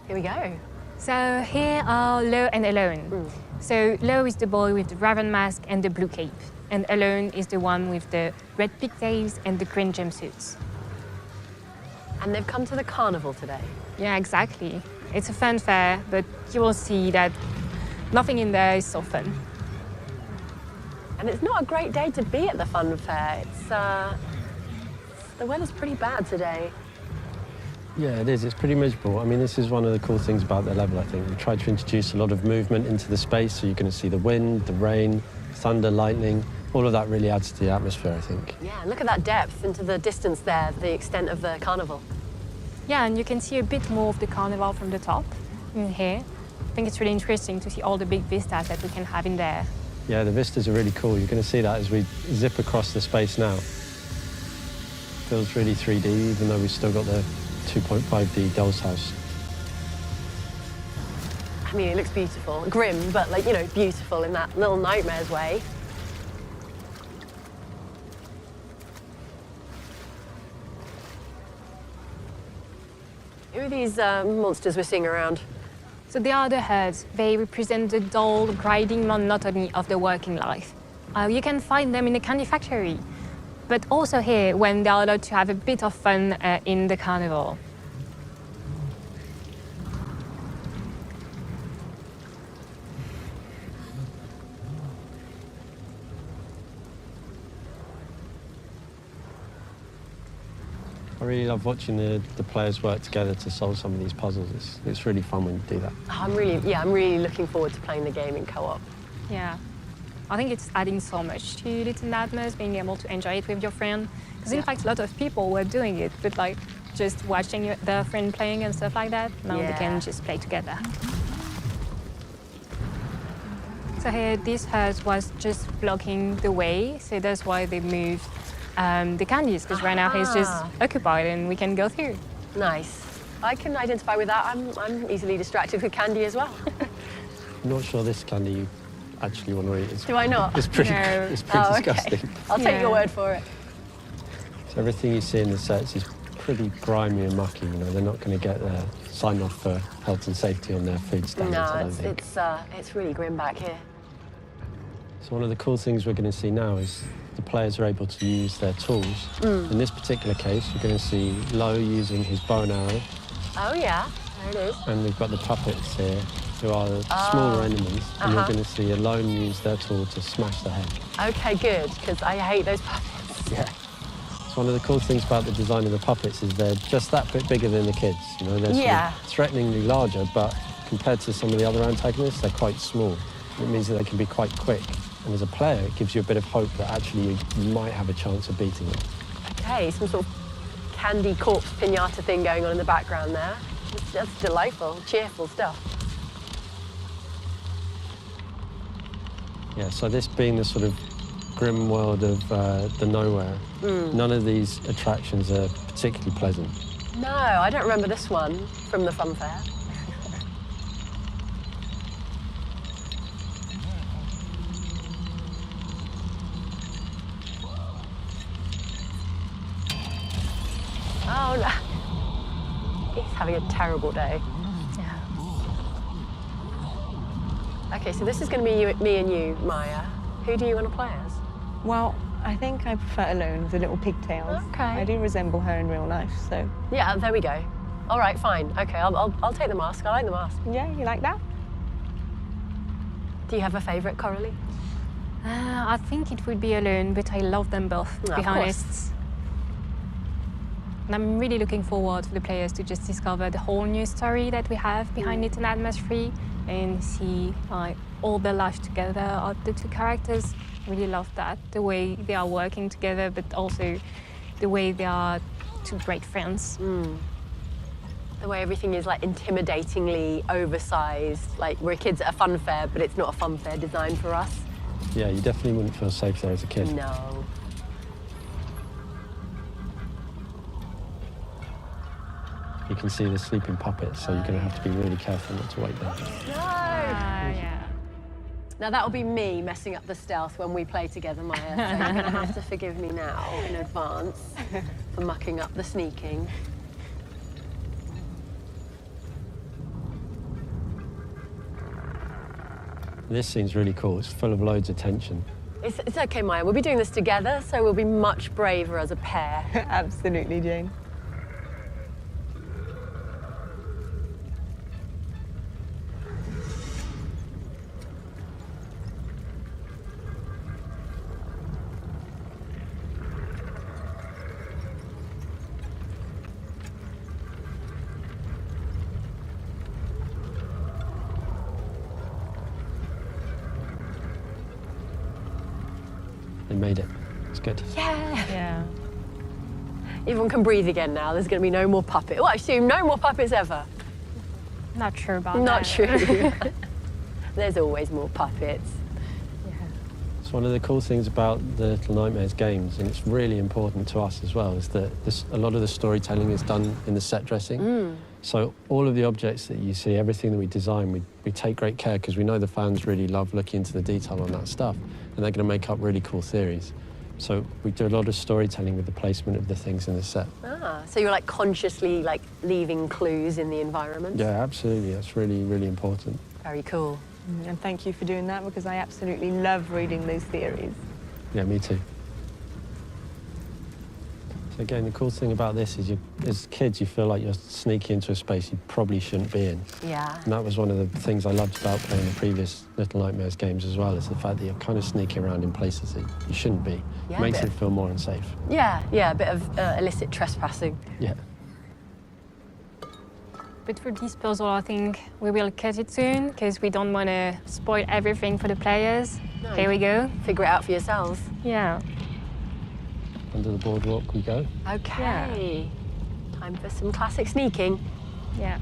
Here we go. So here are Lo and Alone. So Lo is the boy with the raven mask and the blue cape, and Alone is the one with the red pigtails and the green jumpsuits. And they've come to the carnival today. Yeah, exactly. It's a fun fair, but you will see that nothing in there is so fun. And it's not a great day to be at the fun fair. The weather's pretty bad today. Yeah, it is. It's pretty miserable. I mean, this is one of the cool things about the level, I think. We tried to introduce a lot of movement into the space, so you're going to see the wind, the rain, thunder, lightning. All of that really adds to the atmosphere, I think. Yeah, and look at that depth into the distance there, the extent of the carnival. Yeah, and you can see a bit more of the Carnevale from the top in here. I think it's really interesting to see all the big vistas that we can have in there. Yeah, the vistas are really cool. You're going to see that as we zip across the space now. Feels really 3D, even though we've still got the 2.5D doll's house. I mean, it looks beautiful. Grim, but like, you know, beautiful in that Little Nightmares way. Who are these monsters we're seeing around? So they are the herds. They represent the dull, grinding monotony of the working life. You can find them in the candy factory, but also here when they are allowed to have a bit of fun in the carnival. I really love watching the players work together to solve some of these puzzles. It's really fun when you do that. I'm really looking forward to playing the game in co-op. Yeah, I think it's adding so much to Little Nightmares, being able to enjoy it with your friend. Because in fact, a lot of people were doing it, but like just watching their friend playing and stuff like that. Now they can just play together. So here, this herd was just blocking the way, so that's why they moved the candies, because right now he's just occupied and we can go through. Nice. I can identify with that. I'm easily distracted with candy as well. I'm not sure this candy you actually want to eat. Do I not? It's pretty, No. it's pretty Okay. disgusting. I'll take your word for it. So everything you see in the sets is pretty grimy and mucky. You know, they're not going to get their sign off for health and safety on their food standards. I don't think. It's really grim back here. So one of the cool things we're going to see now is the players are able to use their tools. In this particular case, you're going to see Lo using his bow and arrow. Oh yeah, there it is. And we've got the puppets here, who are the smaller enemies. And you're going to see Alone use their tool to smash the head. Okay, good, because I hate those puppets. Yeah. So one of the cool things about the design of the puppets is they're just that bit bigger than the kids. You know, they're sort of threateningly larger, but compared to some of the other antagonists, they're quite small. It means that they can be quite quick. And as a player, it gives you a bit of hope that actually you might have a chance of beating them. Okay, some sort of candy corpse pinata thing going on in the background there. That's delightful, cheerful stuff. Yeah, so this being the sort of grim world of the nowhere, none of these attractions are particularly pleasant. No, I don't remember this one from the fun fair. Oh no, he's having a terrible day. Yeah. Okay, so this is going to be me and you, Maya. Who do you want to play as? Well, I think I prefer Alone with the little pigtails. Okay. I do resemble her in real life, so... Yeah, there we go. All right, fine. Okay, I'll take the mask. I like the mask. Yeah, you like that? Do you have a favourite, Coralie? I think it would be Alone, but I love them both, to be honest. And I'm really looking forward for the players to just discover the whole new story that we have behind Little Nightmares 3 and see all their life together of the two characters. I really love that, the way they are working together, but also the way they are two great friends. The way everything is like intimidatingly oversized. Like we're kids at a fun fair, but it's not a fun fair designed for us. Yeah, you definitely wouldn't feel safe there as a kid. No. You can see the sleeping puppets, so you're going to have to be really careful not to wake them. No! Yeah. Now that'll be me messing up the stealth when we play together, Maya. So you're going to have to forgive me now in advance for mucking up the sneaking. This scene's really cool. It's full of loads of tension. It's okay, Maya. We'll be doing this together, so we'll be much braver as a pair. Absolutely, Jane. They made it. It's good. Yeah. Yeah. Everyone can breathe again now. There's going to be no more puppets. Well, I assume no more puppets ever. Not sure about that. Not true. There's always more puppets. It's one of the cool things about the Little Nightmares games, and it's really important to us as well, is that a lot of the storytelling is done in the set dressing. So all of the objects that you see, everything that we design, we take great care because we know the fans really love looking into the detail on that stuff, and they're going to make up really cool theories. So we do a lot of storytelling with the placement of the things in the set. Ah, so you're like consciously like leaving clues in the environment? Yeah, absolutely. That's really, really important. Very cool. And thank you for doing that, because I absolutely love reading those theories. Yeah, me too. So again, the cool thing about this is as kids, you feel like you're sneaking into a space you probably shouldn't be in. Yeah. And that was one of the things I loved about playing the previous Little Nightmares games as well, is the fact that you're kind of sneaking around in places that you shouldn't be. Yeah, It makes but- it feel more unsafe. Yeah, a bit of illicit trespassing. Yeah. But for this puzzle, I think we will cut it soon because we don't want to spoil everything for the players. No. Here we go. Figure it out for yourselves. Yeah. Under the boardwalk we go. Okay. Time for some classic sneaking. Yeah.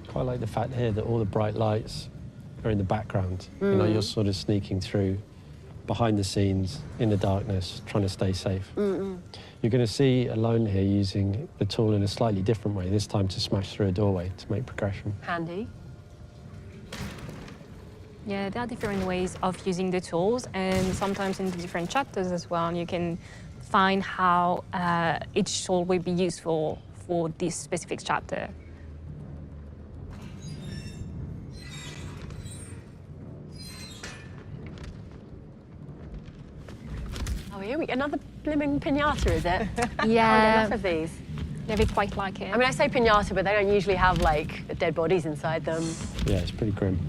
Quite like the fact here that all the bright lights are in the background. You know, you're sort of sneaking through behind the scenes in the darkness, trying to stay safe. You're going to see Alone here using the tool in a slightly different way, this time to smash through a doorway to make progression. Handy. Yeah, there are different ways of using the tools, and sometimes in the different chapters as well, you can find how each tool will be useful for this specific chapter. Oh, here we go. Another blimmin' pinata, is it? Can't get Yeah, enough of these. yeah, we quite like it. I mean, I say pinata, but they don't usually have like dead bodies inside them. Yeah, it's pretty grim.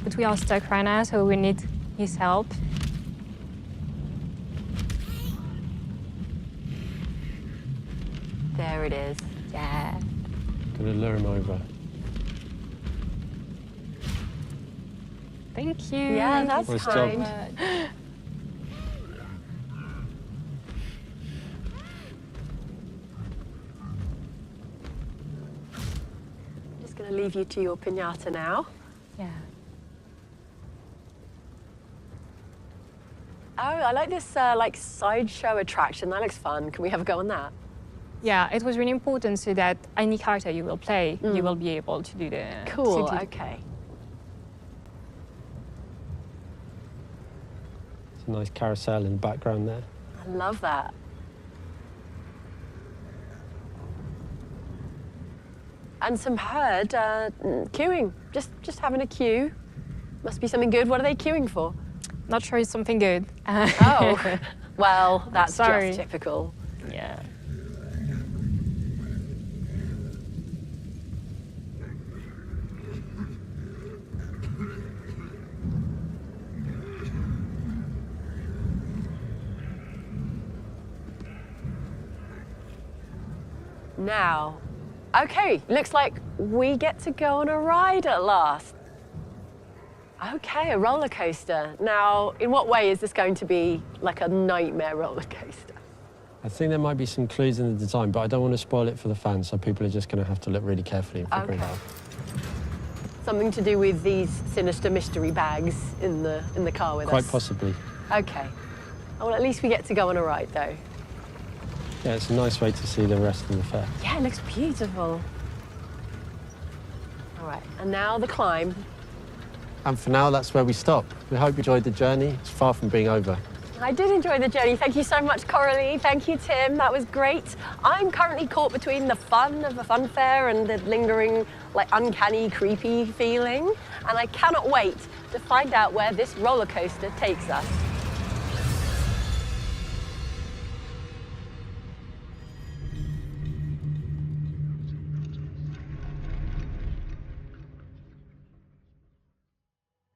But we are stuck right now, so we need his help. There it is. Yeah. Going to lure him over. Thank you. Yeah, that's Nice kind. job. Just going to leave you to your pinata now. Yeah. Oh, I like this like sideshow attraction. That looks fun. Can we have a go on that? Yeah, it was really important so that any character you will play, you will be able to do the... Cool. to do- Okay. It's a nice carousel in the background there. I love that. And some herd queuing. Just having a queue. Must be something good. What are they queuing for? Not sure it's something good. Oh, well, that's Sorry. just typical. Yeah. Now, okay, looks like we get to go on a ride at last. Okay, a roller coaster. Now, in what way is this going to be like a nightmare roller coaster? I think there might be some clues in the design, but I don't want to spoil it for the fans, so people are just going to have to look really carefully and figure it Okay. out. Something to do with these sinister mystery bags in the car with Quite us. possibly. Okay. Oh, well, at least we get to go on a ride, though. Yeah, it's a nice way to see the rest of the fair. Yeah, it looks beautiful. All right, and now the climb. And for now, that's where we stop. We hope you enjoyed the journey. It's far from being over. I did enjoy the journey. Thank you so much, Coralie. Thank you, Tim. That was great. I'm currently caught between the fun of the fun fair and the lingering, like, uncanny, creepy feeling. And I cannot wait to find out where this roller coaster takes us.